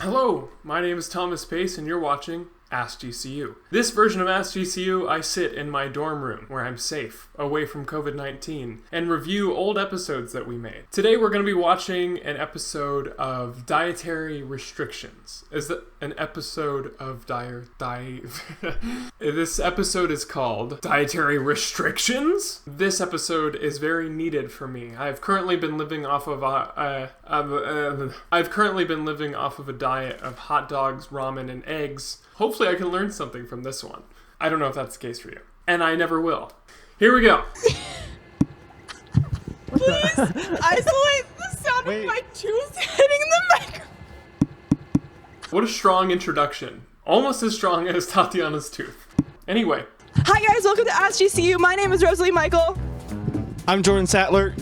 Hello, my name is Thomas Pace and you're watching Ask GCU. This version of Ask GCU, I sit in my dorm room where I'm safe, away from COVID-19, and review old episodes that we made. Today we're going to be watching an episode of Dietary Restrictions. Is that an episode of This episode is called Dietary Restrictions? This episode is very needed for me. I've currently been living off of a diet of hot dogs, ramen, and eggs. Hopefully I can learn something from this one. I don't know if that's the case for you. And I never will. Here we go. Please isolate the sound of my tooth hitting the microphone. What a strong introduction. Almost as strong as Tatiana's tooth. Anyway. Hi guys, welcome to Ask GCU. My name is Rosalie Michael. I'm Jordan Sattler.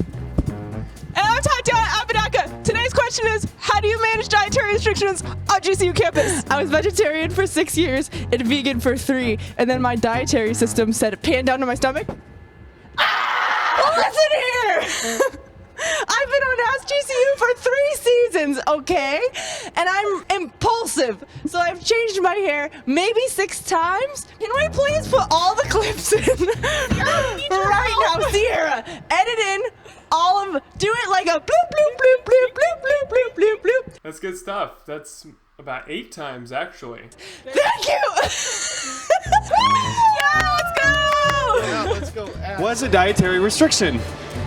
And I'm Tatiana Apodaca. Today's question is, how do you manage dietary restrictions on GCU campus? I was vegetarian for 6 years and vegan for 3, and then my dietary system said pan down to my stomach. Listen here! I've been on Ask GCU for 3 seasons, okay? And I'm impulsive, so I've changed my hair maybe 6 times. Can we please put all the clips in right now? Sierra, edit in all of, do it like a bloop, bloop, bloop, bloop, bloop, bloop, bloop, bloop, bloop. That's good stuff. That's about 8 times, actually. Thank you! Yeah, let's go! Yeah, let's go. What's a dietary restriction?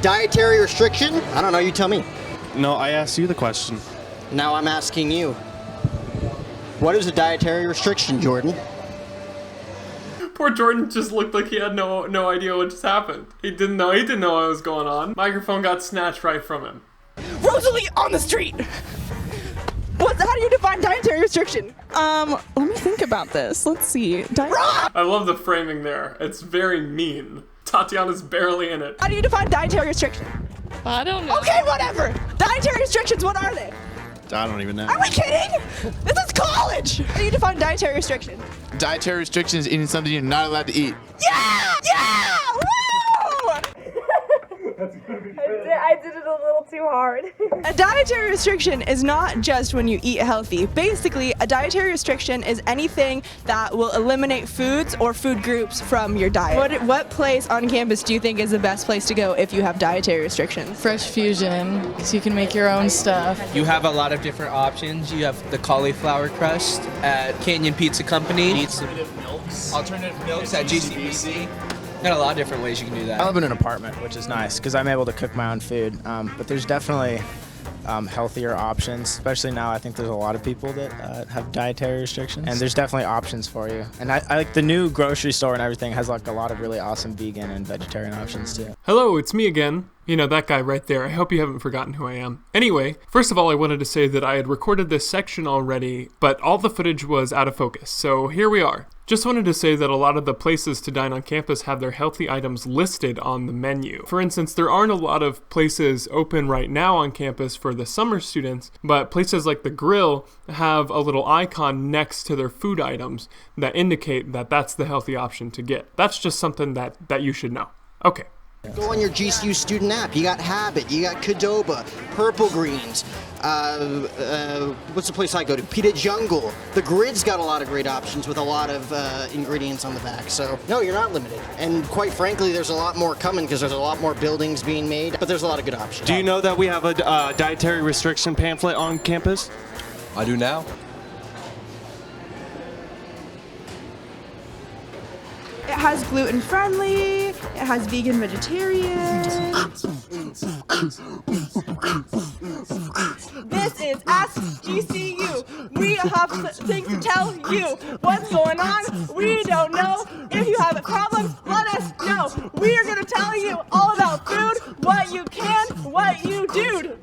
Dietary restriction? I don't know, you tell me. No, I asked you the question. Now I'm asking you. What is a dietary restriction, Jordan? Poor Jordan just looked like he had no idea what just happened. He didn't know what was going on. Microphone got snatched right from him. Rosalie on the street! How do you define dietary restriction? Let me think about this. Let's see. I love the framing there. It's very mean. Tatiana's barely in it. How do you define dietary restriction? I don't know. Okay, whatever. Dietary restrictions, what are they? I don't even know. Are we kidding? This is college! How do you define dietary restriction? Dietary restrictions is eating something you're not allowed to eat. Yeah! Yeah! Woo! I did it a little too hard. A dietary restriction is not just when you eat healthy. Basically, a dietary restriction is anything that will eliminate foods or food groups from your diet. What place on campus do you think is the best place to go if you have dietary restrictions? Fresh Fusion, because you can make your own stuff. You have a lot of different options. You have the cauliflower crust at Canyon Pizza Company. Need some alternative milks at GCBC. Got a lot of different ways you can do that. I live in an apartment, which is nice because I'm able to cook my own food. But there's definitely healthier options, especially now. I think there's a lot of people that have dietary restrictions, and there's definitely options for you. And I like the new grocery store and everything has like a lot of really awesome vegan and vegetarian options too. Hello, it's me again. You know, that guy right there. I hope you haven't forgotten who I am. Anyway, first of all, I wanted to say that I had recorded this section already, but all the footage was out of focus, so here we are. Just wanted to say that a lot of the places to dine on campus have their healthy items listed on the menu. For instance, there aren't a lot of places open right now on campus for the summer students, but places like the Grill have a little icon next to their food items that indicate that that's the healthy option to get. That's just something that you should know. Okay. Go on your GCU student app. You got Habit, you got Qdoba, Purple Greens, what's the place I go to? Pita Jungle. The Grid's got a lot of great options with a lot of ingredients on the back. So, no, you're not limited. And quite frankly, there's a lot more coming because there's a lot more buildings being made, but there's a lot of good options. Do you know that we have a dietary restriction pamphlet on campus? I do now. It has gluten-friendly, it has vegan-vegetarian. This is Ask GCU. We have things to tell you. What's going on? We don't know. If you have a problem, let us know. We are going to tell you all about food, what you can, what you do.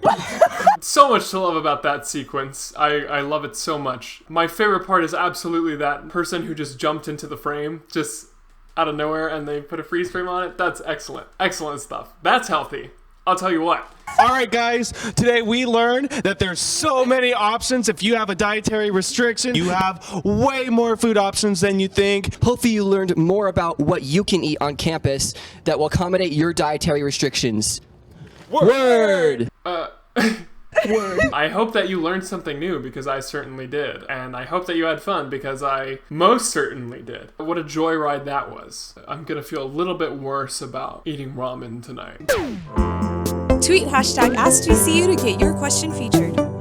So much to love about that sequence. I love it so much. My favorite part is absolutely that person who just jumped into the frame, just out of nowhere, and they put a freeze frame on it. That's excellent. Excellent stuff. That's healthy. I'll tell you what. All right, guys. Today we learned that there's so many options. If you have a dietary restriction, you have way more food options than you think. Hopefully you learned more about what you can eat on campus that will accommodate your dietary restrictions. Word! Word. I hope that you learned something new because I certainly did. And I hope that you had fun because I most certainly did. What a joyride that was. I'm gonna feel a little bit worse about eating ramen tonight. Tweet hashtag AskGCU to get your question featured.